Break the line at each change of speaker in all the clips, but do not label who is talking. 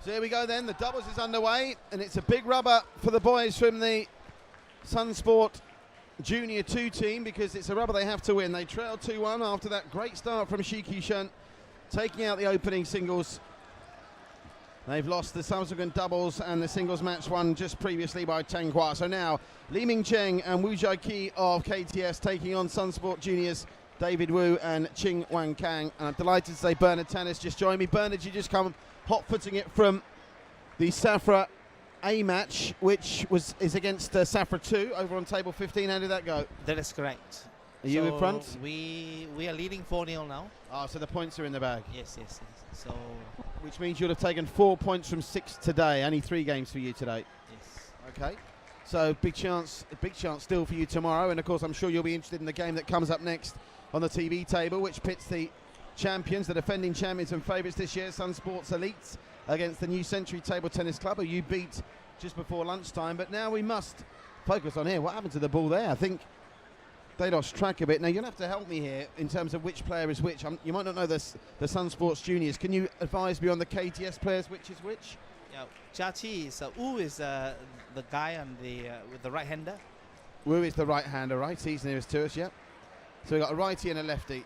So here we go then, the doubles is underway, and it's a big rubber for the boys from the Sunsport Junior 2 team, because it's a rubber they have to win. They trail 2-1 after that great start from Shiki Shun, taking out the opening singles. They've lost the subsequent doubles and the singles match won just previously by Tang Hua. So now, Li Mingcheng and Wu Jiaqi of KTS taking on Sunsport Juniors, David Wu and Ching Wang Kang. And I'm delighted to say Bernard Tannis just joined me. Bernard, you just come hot-footing it from the Safra A match, which is against Safra 2 over on table 15. How did that go?
That is correct.
Are you in front?
We are leading 4-0 now.
Oh, so the points are in the bag.
Yes. So,
which means you'll have taken 4 points from 6 today. Only 3 games for you today.
yes.
Okay. So big chance still for you tomorrow. And of course, I'm sure you'll be interested in the game that comes up next on the TV table, which pits the champions, the defending champions and favourites this year, Sunsports Elites, against the New Century Table Tennis Club, who you beat just before lunchtime. But now we must focus on here. What happened to the ball there? I think they lost track of it. Now, you're going to have to help me here in terms of which player is which. You might not know the Sunsports Juniors. Can you advise me on the KTS players which is which?
Yeah, Jiaqi is Wu is the guy on the with the right-hander.
Wu is the right-hander, right? He's nearest to us, yeah. So we've got a righty and a lefty.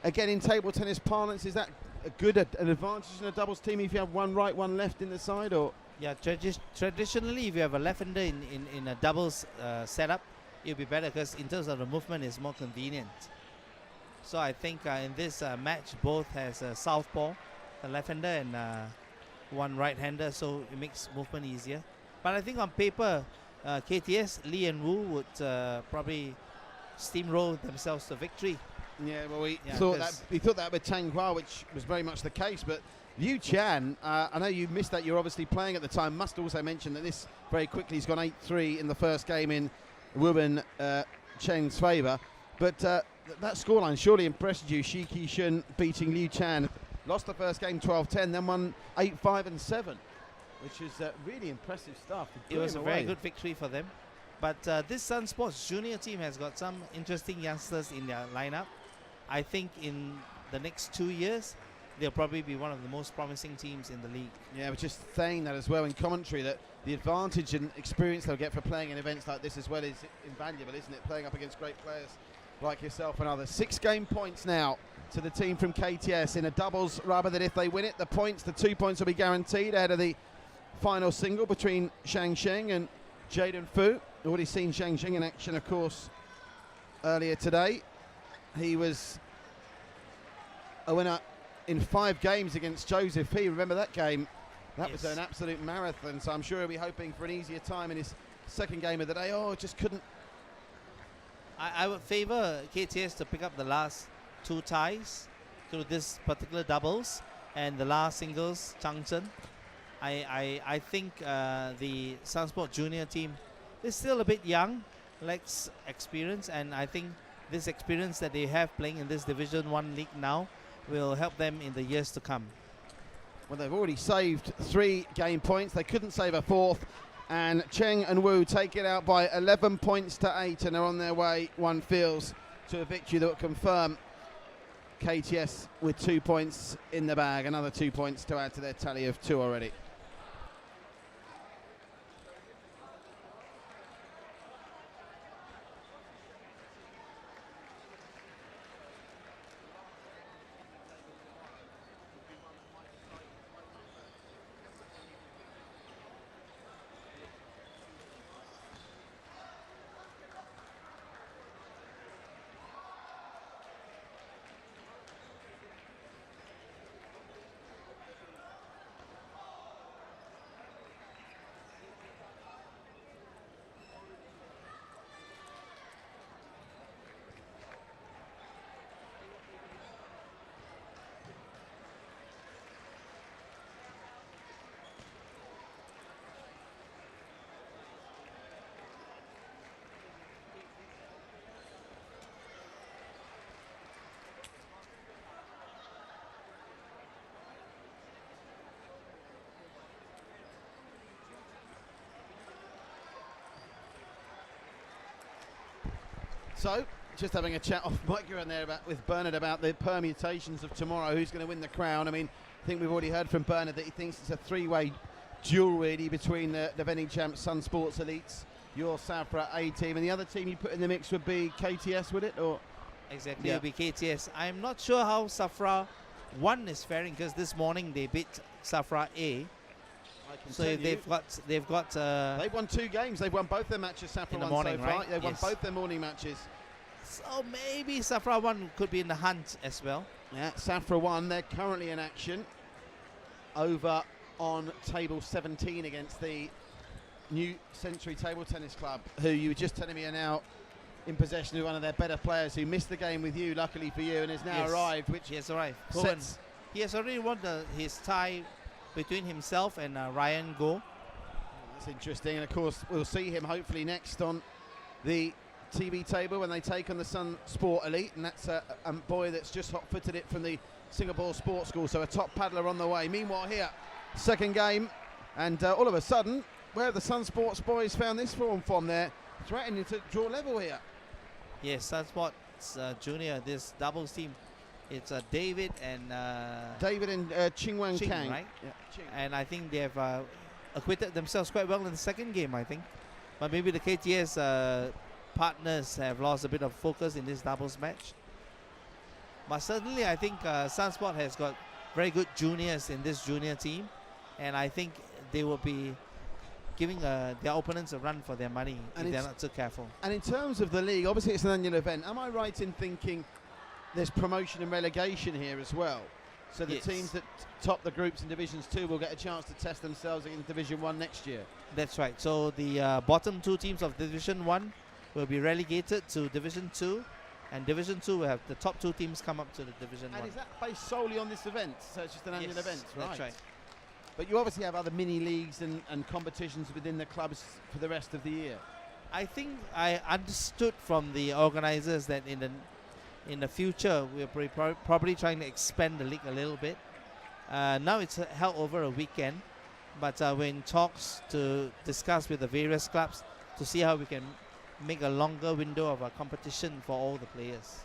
Again, in table tennis parlance, is that an advantage in a doubles team if you have one right, one left in the side, or?
Yeah, traditionally, if you have a left-hander in a doubles setup, it'll be better because in terms of the movement, it's more convenient. So I think in this match, both has a southpaw, a left-hander, and one right-hander, so it makes movement easier. But I think on paper, KTS, Li and Wu would probably steamroll themselves to victory.
Yeah, well, we thought that with Tang Hua, which was very much the case, but Liu Chan, I know you missed that, you're obviously playing at the time. Must also mention that this very quickly has gone 8-3 in the first game in Wu and Cheng's favour. But that scoreline surely impressed you. Shiki Shun beating Liu Chan. Lost the first game 12-10, then won 8-5 and 7, which is really impressive stuff.
It was a very good victory for them. But this Sunsports Junior team has got some interesting youngsters in their lineup. I think in the next 2 years, they'll probably be one of the most promising teams in the league. Yeah, I was just saying that as well in commentary, that the advantage and experience they'll get for playing in events like this as well is invaluable, isn't it? Playing up against great players like yourself and others. 6 game points now to the team from KTS in a doubles rubber that if they win it, the 2 points will be guaranteed out of the final single between Shang Sheng and Jaden Fu. Already seen Shang Sheng in action, of course, earlier today. He was a winner in 5 games against Joseph P. Remember that game? That was an absolute marathon, so I'm sure he'll be hoping for an easier time in his second game of the day. Oh, just couldn't. I would favour KTS to pick up the last 2 ties to this particular doubles and the last singles, Changchun. I think the Sunsport Junior team is still a bit young, lacks experience, and I think this experience that they have playing in this Division 1 league now will help them in the years to come.
Well, they've already saved 3 game points. They couldn't save a 4th. And Cheng and Wu take it out by 11 points to 8 and are on their way, one feels, to a victory that will confirm KTS with 2 points in the bag. Another 2 points to add to their tally of 2 already. So, just having a chat off mic around there with Bernard about the permutations of tomorrow. Who's going to win the crown? I mean, I think we've already heard from Bernard that he thinks it's a three-way duel really between the defending champs Sun Sports Elites, your Safra A team, and the other team you put in the mix would be KTS, would it? Or
exactly, it'll be KTS. I'm not sure how Safra 1 is faring because this morning they beat Safra A. So they've
won 2 games. They've won both their matches. Safra
in the
1
morning,
so far.
right?
They've won both their morning matches.
So maybe Safra 1 could be in the hunt as well.
Yeah, Safra 1. They're currently in action over on table 17 against the New Century Table Tennis Club, who you were just telling me are now in possession of one of their better players who missed the game with you, luckily for you, and has now arrived. Which
he has arrived. He has already won his tie between himself and Ryan Go.
That's interesting, and of course we'll see him hopefully next on the TV table when they take on the Sun Sport Elite, and that's a boy that's just hot-footed it from the Singapore Sports School, so a top paddler on the way. Meanwhile here, second game, and all of a sudden, where have the Sun Sports boys found this form from? They're threatening to draw level here.
Yes, Sun Sports Junior, this doubles team. It's David and
Ching Wan Kang,
right?
Yeah. Ching.
And I think they have acquitted themselves quite well in the second game, I think. But maybe the KTS partners have lost a bit of focus in this doubles match. But certainly, I think Sun Sport has got very good juniors in this junior team, and I think they will be giving their opponents a run for their money if they're not too careful.
And in terms of the league, obviously it's an annual event. Am I right in thinking there's promotion and relegation here as well? So the teams that top the groups in Divisions 2 will get a chance to test themselves in Division 1 next year.
That's right. So the bottom 2 teams of Division 1 will be relegated to Division 2, and Division 2 will have the top 2 teams come up to the Division 1.
And is that based solely on this event? So it's just an annual event, right?
That's right.
But you obviously have other mini leagues and competitions within the clubs for the rest of the year.
I think I understood from the organisers that in the future we're probably trying to expand the league a little bit. Now it's held over a weekend, but we're in talks to discuss with the various clubs to see how we can make a longer window of a competition for all the players.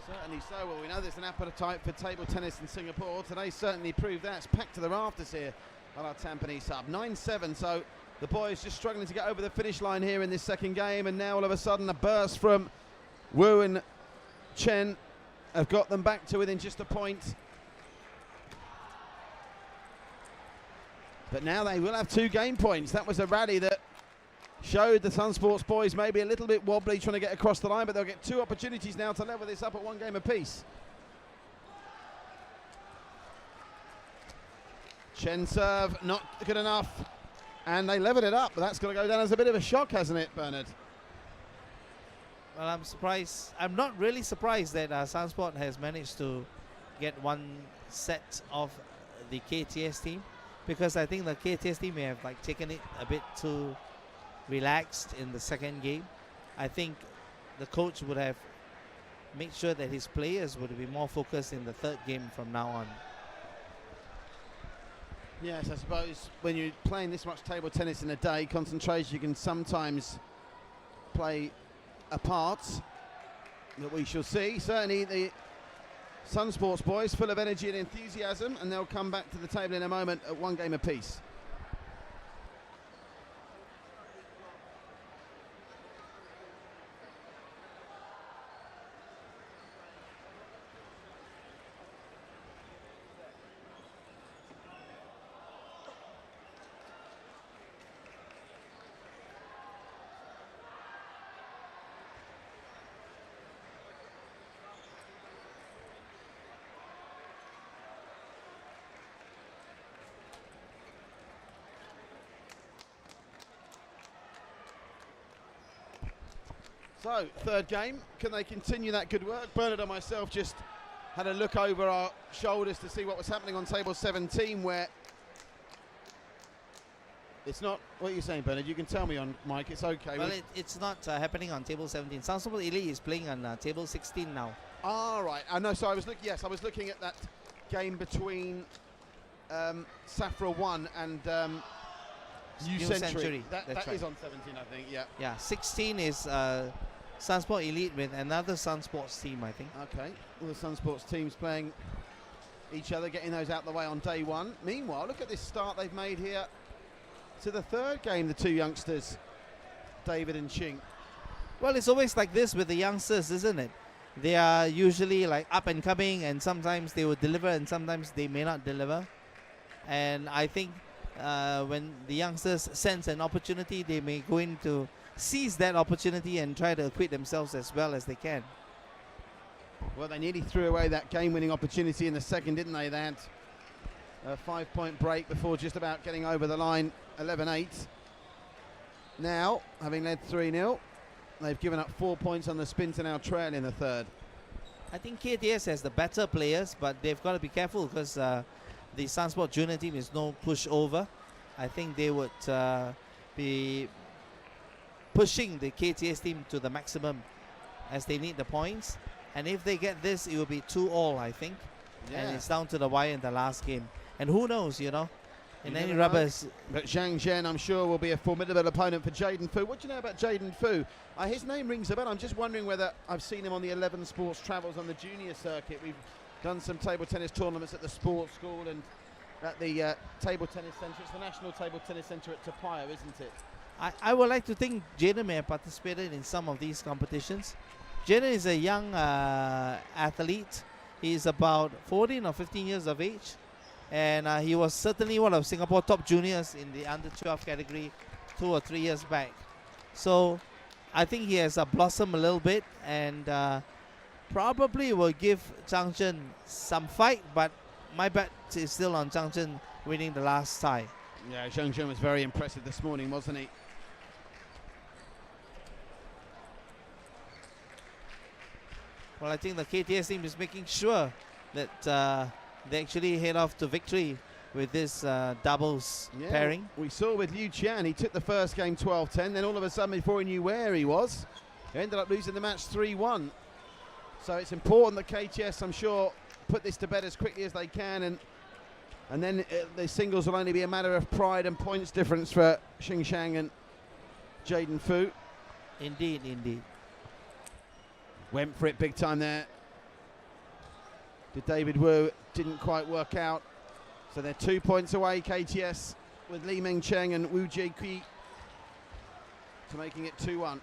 Certainly so. Well, we know there's an appetite for table tennis in Singapore. Today certainly proved that. It's packed to the rafters here at our Tampines hub. 9-7, so the boys just struggling to get over the finish line here in this second game, and now all of a sudden a burst from Wu and Chen have got them back to within just a point. But now they will have 2 game points. That was a rally that showed the Sun Sports boys maybe a little bit wobbly trying to get across the line, but they'll get 2 opportunities now to level this up at 1 game apiece. Chen serve, not good enough, and they leveled it up, but that's going to go down as a bit of a shock, hasn't it, Bernard?
Well, I'm surprised. I'm not really surprised that Sun Sport has managed to get 1 set of the KTS team, because I think the KTS team may have taken it a bit too relaxed in the second game. I think the coach would have made sure that his players would be more focused in the third game from now on.
Yes, I suppose when you're playing this much table tennis in a day, concentration can sometimes play a part that we shall see. Certainly the Sun Sports boys full of energy and enthusiasm, and they'll come back to the table in a moment at 1 game apiece. So, third game, can they continue that good work? Bernard and myself just had a look over our shoulders to see what was happening on table 17, where it's not, what are you saying, Bernard? You can tell me on mic, it's okay.
Well, it's not happening on table 17. Sun Sport Elite is playing on table 16 now.
Ah, right. I know, so I was looking, yes, I was looking at that game between Safra 1 and New Century. That is on 17, I think, yeah.
Yeah, 16 is Sunsport Elite with another Sunsports team, I think.
Okay, all the Sunsports teams playing each other, getting those out the way on day one. Meanwhile, look at this start they've made here to the third game, the two youngsters, David and Ching.
Well, it's always like this with the youngsters, isn't it? They are usually like up and coming, and sometimes they will deliver and sometimes they may not deliver. And I think when the youngsters sense an opportunity, they may go in to seize that opportunity and try to acquit themselves as well as they can.
Well, they nearly threw away that game-winning opportunity in the second, didn't they? They had a 5-point break before just about getting over the line, 11-8. Now, having led 3-0, they've given up 4 points on the spin to now trail in the third.
I think KTS has the better players, but they've got to be careful because the Sunsport Junior team is no pushover. I think they would be pushing the KTS team to the maximum as they need the points. And if they get this, it will be 2-all, I think.
Yeah.
And it's down to the wire in the last game. And who knows, you know? In
You
any
never know.
rubbers.
But Zhang Zhen, I'm sure, will be a formidable opponent for Jaden Fu. What do you know about Jaden Fu? His name rings a bell. I'm just wondering whether I've seen him on the 11 Sports Travels on the junior circuit. We've done some table tennis tournaments at the sports school and at the table tennis centre. It's the National Table Tennis Centre at Topayo, isn't it?
I would like to think Jaden may have participated in some of these competitions. Jaden is a young athlete. He's about 14 or 15 years of age. And he was certainly one of Singapore top juniors in the under-12 category 2 or 3 years back. So I think he has blossomed a little bit and probably will give Zhang Zhen some fight, but my bet is still on Zhang Zhen winning the last tie.
Yeah, Zhang Zhen was very impressive this morning, wasn't he?
Well, I think the KTS team is making sure that they actually head off to victory with this doubles pairing.
We saw with Liu Qian, he took the first game 12-10, then all of a sudden before he knew where he was, he ended up losing the match 3-1. So it's important that KTS, I'm sure, put this to bed as quickly as they can, and then the singles will only be a matter of pride and points difference for Xing Shang and Jaden Fu.
Indeed, indeed.
Went for it big time there. Did David Wu, didn't quite work out. So they're 2 points away, KTS, with Li Meng Cheng and Wu Jie-Kui, to making it 2-1.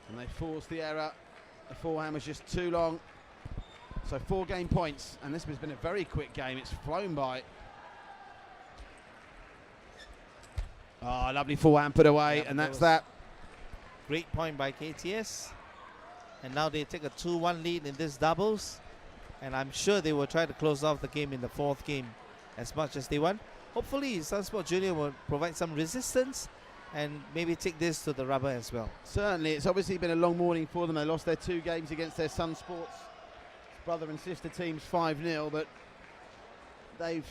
And they forced the error. The forehand was just too long. So 4 game points, and this has been a very quick game. It's flown by. Oh, lovely forehand put away,
Yeah,
and that's that.
Great point by KTS. And now they take a 2-1 lead in this doubles. And I'm sure they will try to close off the game in the fourth game as much as they want. Hopefully, Sunsport Junior will provide some resistance and maybe take this to the rubber as well.
Certainly, it's obviously been a long morning for them. They lost their 2 games against their Sunsports brother and sister teams 5-0, but they've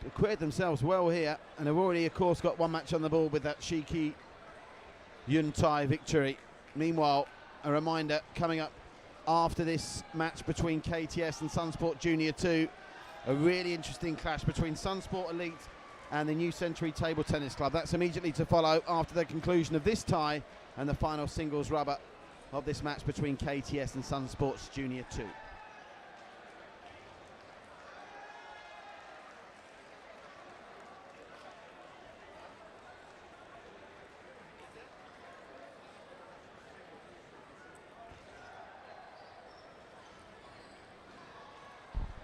acquitted themselves well here and have already, of course, got 1 match on the board with that Shiki Yun Tai victory. Meanwhile, a reminder coming up after this match between KTS and Sunsport Junior 2, a really interesting clash between Sunsport Elite and the New Century Table Tennis Club. That's immediately to follow after the conclusion of this tie and the final singles rubber of this match between KTS and Sunsports Junior 2.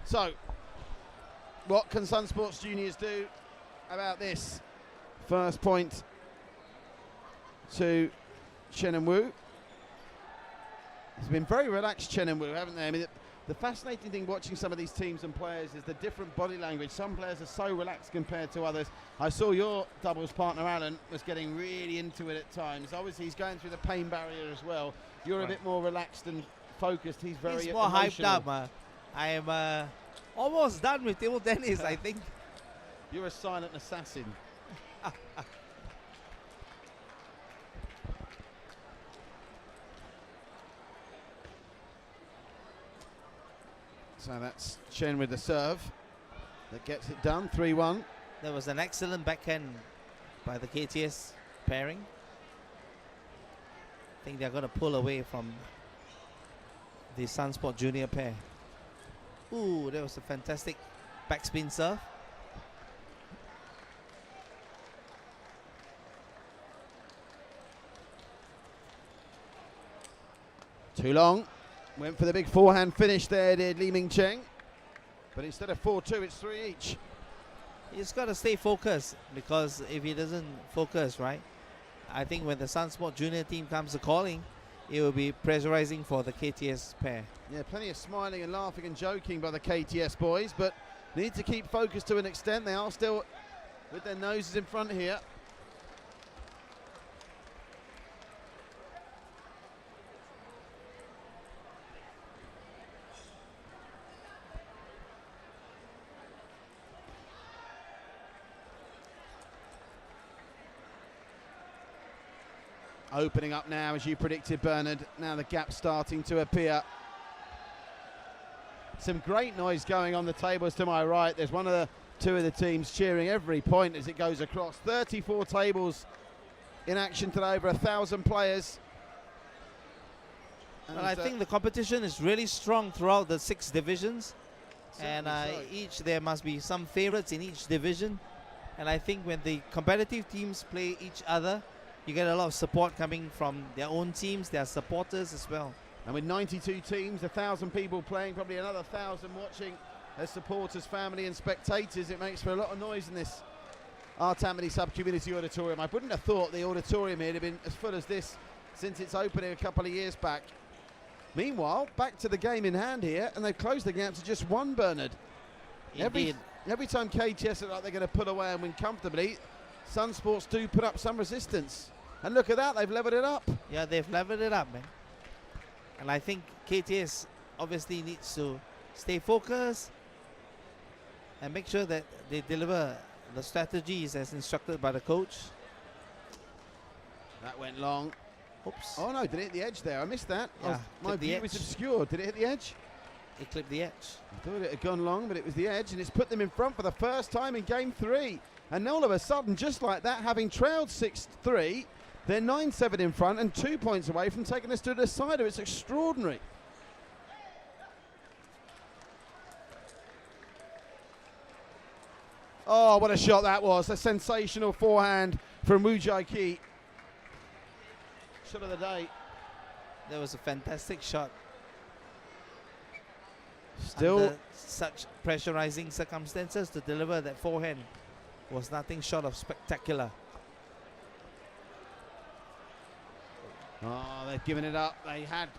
So, what can Sunsports Juniors do about this? First point to Chen and Wu. It's been very relaxed, Chen and Wu, haven't they? I mean, the fascinating thing watching some of these teams and players is the different body language. Some players are so relaxed compared to others. I saw your doubles partner, Alan, was getting really into it at times. Obviously, he's going through the pain barrier as well. You're a bit more relaxed and focused. He's very
He's more
emotional.
hyped up. I am almost done with table tennis, I think.
You're a silent assassin. So that's Chen with the serve that gets it done, 3-1.
There was an excellent backhand by the KTS pairing. I think they're going to pull away from the Sunsport Junior pair. Ooh, that was a fantastic backspin serve.
Too long. Went for the big forehand finish there, did Li Mingcheng. But instead of 4-2, it's 3 each.
He's got to stay focused, because if he doesn't focus, right, I think when the Sunsport Junior team comes to calling, it will be pressurizing for the KTS pair.
Yeah, plenty of smiling and laughing and joking by the KTS boys, but need to keep focused to an extent. They are still with their noses in front here. Opening up now, as you predicted, Bernard. Now the gap starting to appear. Some great noise going on the tables to my right. There's two of the teams cheering every point as it goes across. 34 tables in action today, over 1,000 players.
And I think the competition is really strong throughout the 6 divisions. And each there must be some favorites in each division. And I think when the competitive teams play each other, you get a lot of support coming from their own teams, their supporters as well.
And with 92 teams, 1,000 people playing, probably another 1,000 watching as supporters, family and spectators, it makes for a lot of noise in this our Tammany Sub-Community Auditorium. I wouldn't have thought the auditorium here had been as full as this since its opening a couple of years back. Meanwhile, back to the game in hand here, and they've closed the gap to just 1, Bernard. Every time KTS look like they're going to put away and win comfortably, Sunsports do put up some resistance. And look at that, they've leveled it up.
Yeah, they've leveled it up, man. And I think KTS obviously needs to stay focused and make sure that they deliver the strategies as instructed by the coach.
That went long.
Oops.
Oh no, did it hit the edge there? I missed that.
Yeah,
My view was obscured. Did it hit the edge?
It clipped the edge.
I thought it had gone long, but it was the edge, and it's put them in front for the first time in game 3. And all of a sudden, just like that, having trailed 6-3, they're 9-7 in front and 2 points away from taking us to the decider. It's extraordinary. Oh, what a shot that was. A sensational forehand from Wu Jai-ki. Shot of the day.
That was a fantastic shot.
Still
under such pressurizing circumstances, to deliver that forehand was nothing short of spectacular.
Oh, they've given it up. They had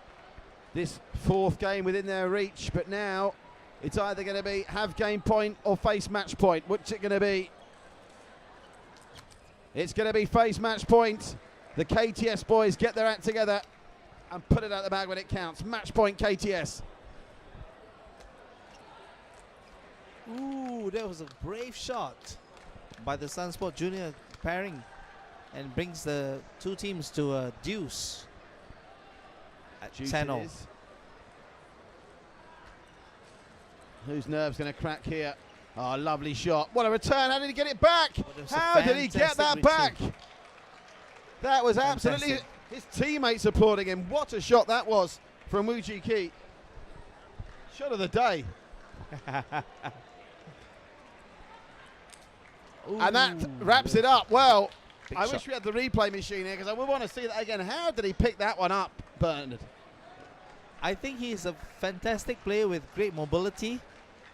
this 4th game within their reach, but now it's either going to be have game point or face match point. What's it going to be? It's going to be face match point. The KTS boys get their act together and put it out the bag when it counts. Match point KTS.
Ooh, that was a brave shot by the Sunsport Junior pairing, and brings the 2 teams to a deuce at 10-0.
Whose nerve's going to crack here? Oh, lovely shot. What a return. How did he get it back? How did he get that back? That was absolutely his teammates applauding him. What a shot that was from Wu Jai-ki. Shot of the day. And that wraps it up. Well, I wish we had the replay machine here, because I would want to see that again. How did he pick that one up, Bernard?
I think he's a fantastic player with great mobility,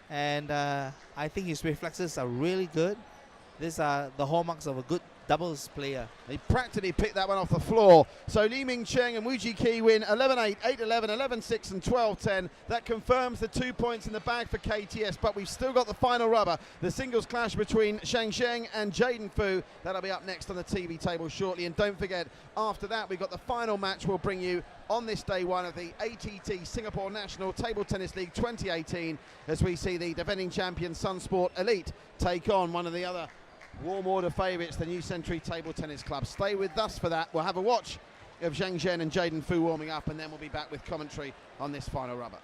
and I think his reflexes are really good. These are the hallmarks of a good doubles player.
He practically picked that one off the floor. So Li Mingcheng and Wu Jai-ki win 11-8, 8-11, 11-6 and 12-10. That confirms the 2 points in the bag for KTS, but we've still got the final rubber. The singles clash between Shang Sheng and Jaden Fu. That'll be up next on the TV table shortly. And don't forget, after that, we've got the final match we'll bring you on this day 1 of the ATT Singapore National Table Tennis League 2018, as we see the defending champion Sunsport Elite take on one of the other warm order favourites, the New Century Table Tennis Club. Stay with us for that. We'll have a watch of Zhang Zhen and Jaden Fu warming up, and then we'll be back with commentary on this final rubber.